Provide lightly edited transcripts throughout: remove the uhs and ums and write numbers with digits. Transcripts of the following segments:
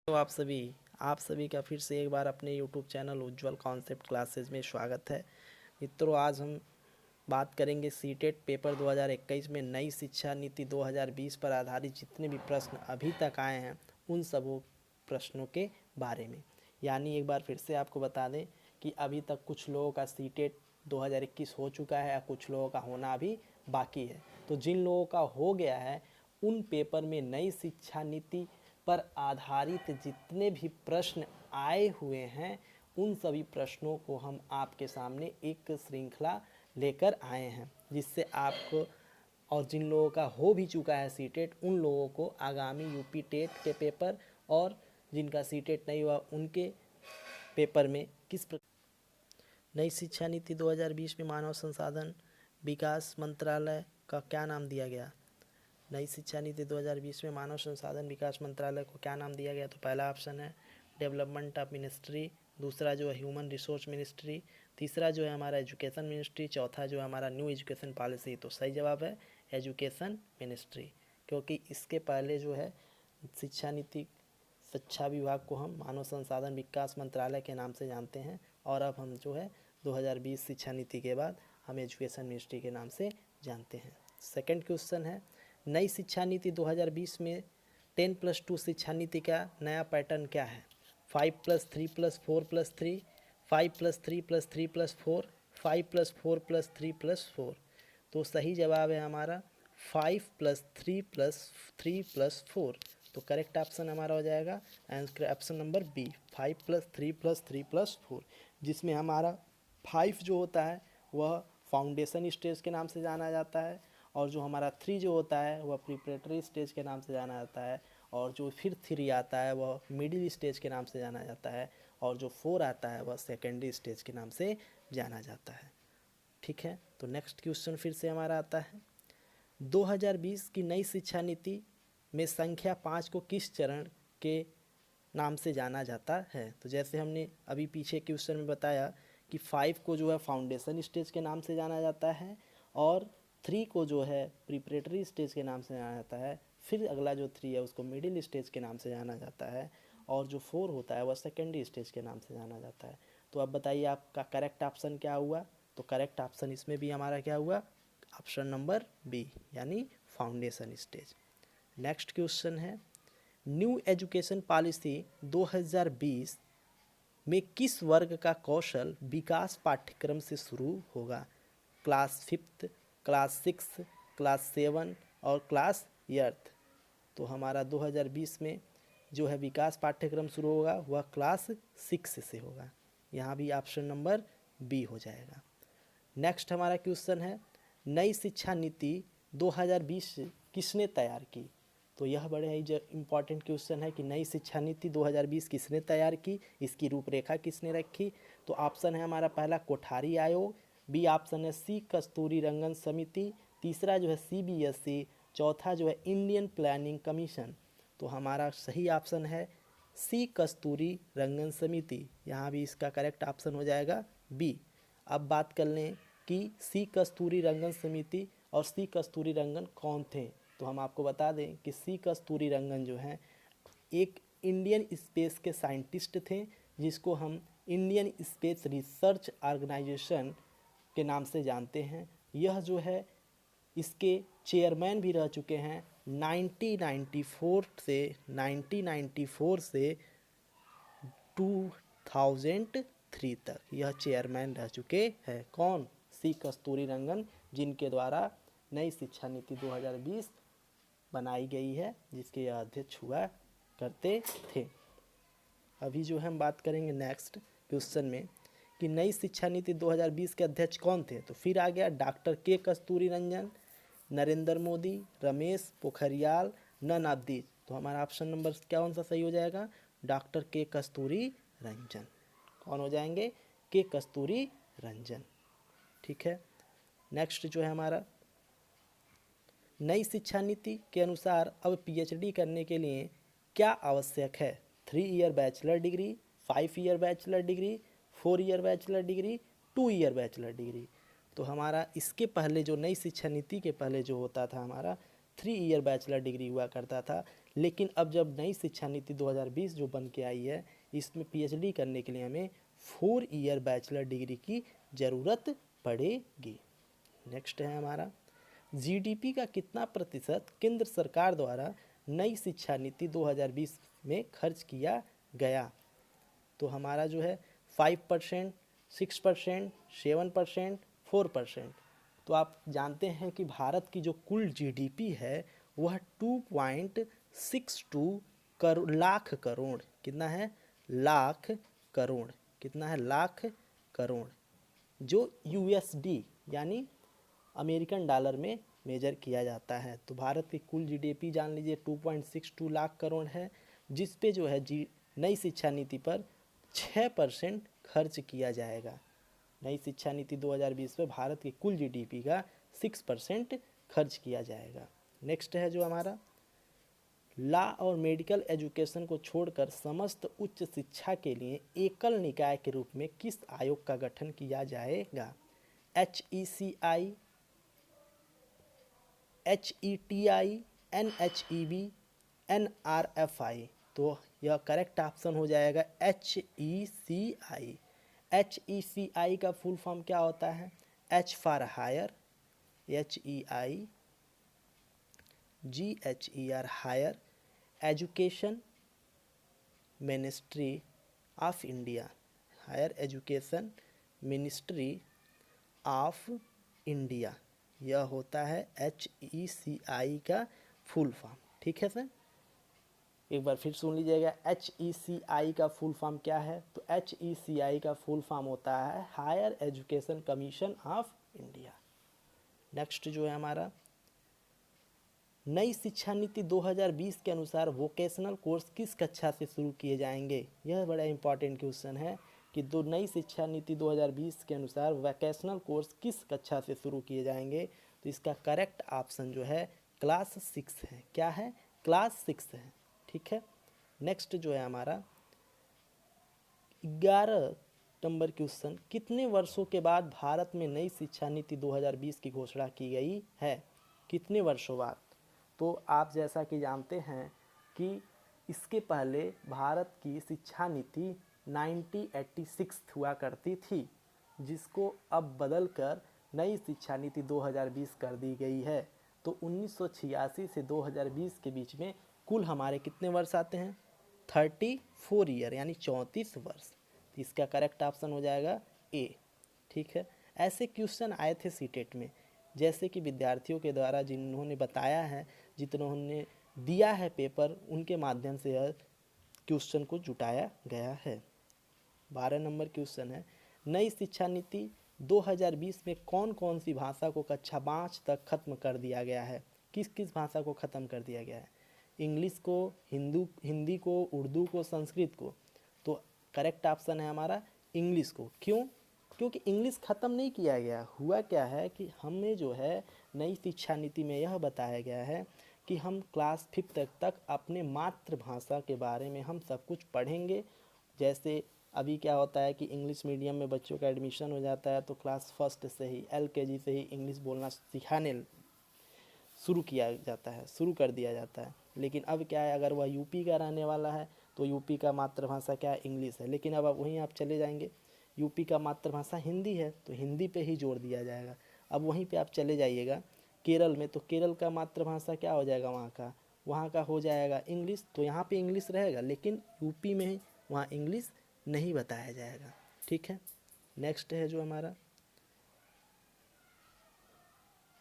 तो आप सभी का फिर से एक बार अपने YouTube चैनल उज्ज्वल कॉन्सेप्ट क्लासेस में स्वागत है। मित्रों, आज हम बात करेंगे सीटेट पेपर 2021 में नई शिक्षा नीति 2020 पर आधारित जितने भी प्रश्न अभी तक आए हैं उन सब प्रश्नों के बारे में। यानी एक बार फिर से आपको बता दें कि अभी तक कुछ लोगों का सीटेट 2021 हो चुका है, कुछ लोगों का होना अभी बाकी है। तो जिन लोगों का हो गया है उन पेपर में नई शिक्षा नीति पर आधारित जितने भी प्रश्न आए हुए हैं उन सभी प्रश्नों को हम आपके सामने एक श्रृंखला लेकर आए हैं, जिससे आपको और जिन लोगों का हो भी चुका है सीटेट उन लोगों को आगामी यूपी टेट के पेपर और जिनका सीटेट नहीं हुआ उनके पेपर में नई शिक्षा नीति 2020 में मानव संसाधन विकास मंत्रालय का क्या नाम दिया गया। नई शिक्षा नीति 2020 में मानव संसाधन विकास मंत्रालय को क्या नाम दिया गया। तो पहला ऑप्शन है डेवलपमेंट ऑफ मिनिस्ट्री, दूसरा जो है ह्यूमन रिसोर्स मिनिस्ट्री, तीसरा जो है हमारा एजुकेशन मिनिस्ट्री, चौथा जो है हमारा न्यू एजुकेशन पॉलिसी। तो सही जवाब है एजुकेशन मिनिस्ट्री, क्योंकि इसके पहले जो है शिक्षा नीति शिक्षा विभाग को हम मानव संसाधन विकास मंत्रालय के नाम से जानते हैं और अब हम जो है 2020 शिक्षा नीति के बाद हम एजुकेशन मिनिस्ट्री के नाम से जानते हैं। सेकंड क्वेश्चन है नई शिक्षा नीति 2020 में 10+2 शिक्षा नीति का नया पैटर्न क्या है। 5+3+4+3, 5+3+3+4, 5+4+3+4। तो सही जवाब है हमारा 5+3+3+4। तो करेक्ट ऑप्शन हमारा हो जाएगा आंसर ऑप्शन नंबर बी 5+3+3+4, जिसमें हमारा 5 जो होता है वह फाउंडेशन स्टेज के नाम से जाना जाता है और जो हमारा 3 जो होता है वह प्रिपरेटरी स्टेज के नाम से जाना जाता है और जो फिर 3 आता है वह मिडिल स्टेज के नाम से जाना जाता है और जो 4 आता है वह सेकेंडरी स्टेज के नाम से जाना जाता है। ठीक है, तो नेक्स्ट क्वेश्चन फिर से हमारा आता है 2020 की नई शिक्षा नीति में संख्या 5 को किस चरण के नाम से जाना जाता है। तो जैसे हमने अभी पीछे क्वेश्चन में बताया कि 5 को जो है फाउंडेशन स्टेज के नाम से जाना जाता है और 3 को जो है प्रिपरेटरी स्टेज के नाम से जाना जाता है, फिर अगला जो 3 है उसको मिडिल स्टेज के नाम से जाना जाता है और जो 4 होता है वह सेकेंडरी स्टेज के नाम से जाना जाता है। तो अब बताइए आपका करेक्ट ऑप्शन क्या हुआ। तो करेक्ट ऑप्शन इसमें भी हमारा क्या हुआ, ऑप्शन नंबर बी यानी फाउंडेशन स्टेज। नेक्स्ट क्वेश्चन है न्यू एजुकेशन पॉलिसी 2020 में किस वर्ग का कौशल विकास पाठ्यक्रम से शुरू होगा। क्लास 5, क्लास 6, क्लास 7 और क्लास 8। तो हमारा 2020 में जो है विकास पाठ्यक्रम शुरू होगा वह क्लास 6 से होगा, यहाँ भी ऑप्शन नंबर बी हो जाएगा। नेक्स्ट हमारा क्वेश्चन है नई शिक्षा नीति 2020 किसने तैयार की। तो यह बड़े ही जो इम्पॉर्टेंट क्वेश्चन है कि नई शिक्षा नीति 2020 किसने तैयार की, इसकी रूपरेखा किसने रखी। तो ऑप्शन है हमारा पहला कोठारी आयोग, बी ऑप्शन है सी कस्तूरी रंगन समिति, तीसरा जो है CBSE, चौथा जो है इंडियन प्लानिंग कमीशन। तो हमारा सही ऑप्शन है सी कस्तूरी रंगन समिति, यहाँ भी इसका करेक्ट ऑप्शन हो जाएगा बी। अब बात कर लें कि सी कस्तूरी रंगन समिति और सी कस्तूरी रंगन कौन थे। तो हम आपको बता दें कि सी कस्तूरी रंगन जो हैं एक इंडियन स्पेस के साइंटिस्ट थे जिसको हम इंडियन स्पेस रिसर्च ऑर्गेनाइजेशन के नाम से जानते हैं। यह जो है इसके चेयरमैन भी रह चुके हैं 1994 से 2003 तक यह चेयरमैन रह चुके हैं। कौन, सी कस्तूरी रंगन, जिनके द्वारा नई शिक्षा नीति 2020 बनाई गई है, जिसके यह अध्यक्ष हुआ करते थे। अभी जो हम बात करेंगे नेक्स्ट क्वेश्चन में कि नई शिक्षा नीति 2020 के अध्यक्ष कौन थे। तो फिर आ गया doctor K Kasturi Rangan, Narendra Modi, Ramesh Pokhriyal, none of these. तो हमारा ऑप्शन नंबर कौन सा सही हो जाएगा, डॉक्टर के कस्तूरी रंजन। कौन हो जाएंगे, के कस्तूरी रंजन। ठीक है, नेक्स्ट जो है हमारा नई शिक्षा नीति के अनुसार अब PhD करने के लिए क्या आवश्यक है। 3 year bachelor degree, 5 year bachelor degree, 4 year bachelor degree, 2 year bachelor degree. तो हमारा इसके पहले जो नई शिक्षा नीति के पहले जो होता था हमारा 3 ईयर बैचलर डिग्री हुआ करता था, लेकिन अब जब नई शिक्षा नीति 2020 जो बन के आई है, इसमें पीएचडी करने के लिए हमें 4 ईयर बैचलर डिग्री की ज़रूरत पड़ेगी। नेक्स्ट है हमारा, जीडीपी का कितना प्रतिशत केंद्र सरकार द्वारा नई शिक्षा नीति 2020 में खर्च किया गया? तो हमारा जो है 5%, 6%, 7%, 4%। तो आप जानते हैं कि भारत की जो कुल जीडीपी है वह 2.62 लाख करोड़, कितना है? लाख करोड़, कितना है? लाख करोड़, जो यूएसडी यानी अमेरिकन डॉलर में मेजर किया जाता है। तो भारत की कुल जीडीपी जान लीजिए 2.62 लाख करोड़ है, जिस पे जो है नई शिक्षा नीति पर 6% खर्च किया जाएगा। नई शिक्षा नीति 2020 में भारत की कुल जीडीपी का 6% खर्च किया जाएगा। नेक्स्ट है जो हमारा, लॉ और मेडिकल एजुकेशन को छोड़कर समस्त उच्च शिक्षा के लिए एकल निकाय के रूप में किस आयोग का गठन किया जाएगा? HECI, HETI, NHEB, NRFI। तो यह करेक्ट ऑप्शन हो जाएगा HECI। HECI का फुल फॉर्म क्या होता है? H for higher, HEI, GHER higher, education ministry of India, higher education ministry of India, यह होता है HECI का फुल फॉर्म। ठीक है सर, एक बार फिर सुन लीजिएगा, HECI का फुल फॉर्म क्या है? तो HECI का फुल फॉर्म होता है higher education commission of India. Next जो है हमारा, नई शिक्षा नीति 2020 के अनुसार वोकेशनल कोर्स किस कक्षा से शुरू किए जाएंगे? यह बड़ा इंपॉर्टेंट क्वेश्चन है कि नई शिक्षा नीति 2020 के अनुसार वोकेशनल कोर्स किस कक्षा से शुरू किए जाएंगे? तो इसका करेक्ट ऑप्शन जो है क्लास 6 है। क्या है? क्लास 6 है। ठीक है। नेक्स्ट जो है हमारा 11 नंबर क्वेश्चन, कितने वर्षों के बाद भारत में नई शिक्षा नीति 2020 की घोषणा की गई है? कितने वर्षों बाद? तो आप जैसा कि जानते हैं कि इसके पहले भारत की शिक्षा नीति 1986 हुआ करती थी, जिसको अब बदलकर नई शिक्षा नीति 2020 कर दी गई है। तो 1986 से 2020 के बीच में कुल हमारे कितने वर्ष आते हैं? 34 ईयर, यानी 34 वर्ष। तो इसका करेक्ट ऑप्शन हो जाएगा ए। ठीक है। ऐसे क्वेश्चन आए थे सीटेट में, जैसे कि विद्यार्थियों के द्वारा जिन्होंने बताया है, जिन्होंने दिया है पेपर, उनके माध्यम से यह क्वेश्चन को जुटाया गया है। 12 नंबर क्वेश्चन है, नई शिक्षा नीति 2020 में कौन कौन सी भाषा को कक्षा 5 तक खत्म कर दिया गया है? किस किस भाषा को ख़त्म कर दिया गया है? इंग्लिश को, हिंदी को, उर्दू को, संस्कृत को। तो करेक्ट ऑप्शन है हमारा इंग्लिश को। क्यों? क्योंकि इंग्लिश ख़त्म नहीं किया गया। हुआ क्या है कि हमें जो है नई शिक्षा नीति में यह बताया गया है कि हम क्लास 5 तक अपने मातृभाषा के बारे में हम सब कुछ पढ़ेंगे। जैसे अभी क्या होता है कि इंग्लिश मीडियम में बच्चों का एडमिशन हो जाता है, तो क्लास 1 से ही, LKG से ही इंग्लिश बोलना सिखाने शुरू किया जाता है, शुरू कर दिया जाता है। लेकिन अब क्या है, अगर वह यूपी का रहने वाला है तो यूपी का मातृभाषा क्या है? इंग्लिश है। लेकिन अब वहीं आप चले जाएंगे, यूपी का मातृभाषा हिंदी है तो हिंदी पे ही जोर दिया जाएगा। अब वहीं पे आप चले जाइएगा केरल में, तो केरल का मातृभाषा क्या हो जाएगा? वहाँ का हो जाएगा इंग्लिश। तो यहाँ पे इंग्लिश रहेगा, लेकिन यूपी में वहाँ इंग्लिश नहीं बताया जाएगा। ठीक है। नेक्स्ट है जो हमारा,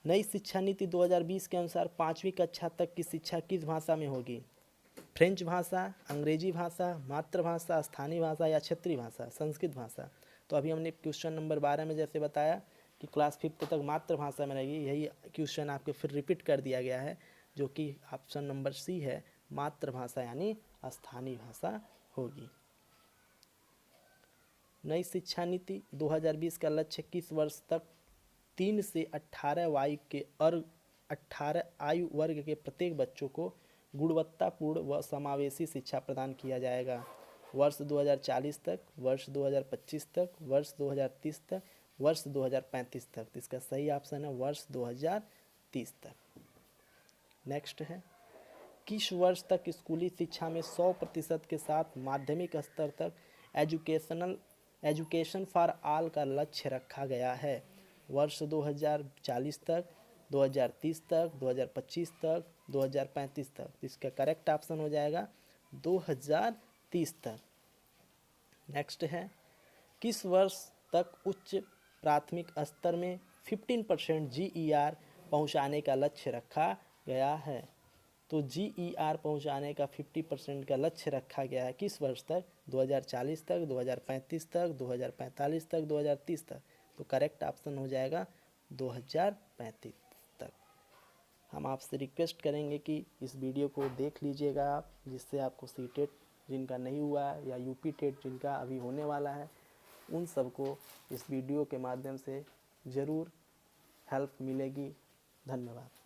नई शिक्षा नीति 2020 के अनुसार 5वीं कक्षा तक की शिक्षा किस भाषा में होगी? फ्रेंच भाषा, अंग्रेजी भाषा, मातृभाषा, स्थानीय भाषा या क्षेत्रीय भाषा, संस्कृत भाषा। तो अभी हमने क्वेश्चन नंबर 12 में जैसे बताया कि क्लास 5 तक मातृभाषा में रहेगी, यही क्वेश्चन आपके फिर रिपीट कर दिया गया है, जो कि ऑप्शन नंबर सी है, मातृभाषा यानी स्थानीय भाषा होगी। नई शिक्षा नीति 2020 का लक्ष्य किस वर्ष तक 3 से 18 आयु वर्ग के प्रत्येक बच्चों को गुणवत्तापूर्ण व समावेशी शिक्षा प्रदान किया जाएगा? वर्ष 2040 तक, वर्ष 2025 तक, वर्ष 2030 तक, वर्ष 2035 तक। तो इसका सही ऑप्शन है वर्ष 2030 तक। नेक्स्ट है, किस वर्ष तक स्कूली शिक्षा में 100% के साथ माध्यमिक स्तर तक एजुकेशन फॉर ऑल का लक्ष्य रखा गया है? वर्ष 2040 तक, 2030 तक, 2025 तक, 2035 तक। इसका करेक्ट ऑप्शन हो जाएगा 2030 तक। नेक्स्ट है, किस वर्ष तक उच्च प्राथमिक स्तर में 15% GER पहुंचाने का लक्ष्य रखा गया है? तो GER पहुंचाने का 50% का लक्ष्य रखा गया है किस वर्ष तक? 2040 तक, 2035 तक, 2045 तक, 2030 तक। तो करेक्ट ऑप्शन हो जाएगा 2035 तक। हम आपसे रिक्वेस्ट करेंगे कि इस वीडियो को देख लीजिएगा आप, जिससे आपको सीटेट जिनका नहीं हुआ है या यूपी टेट जिनका अभी होने वाला है, उन सबको इस वीडियो के माध्यम से ज़रूर हेल्प मिलेगी। धन्यवाद।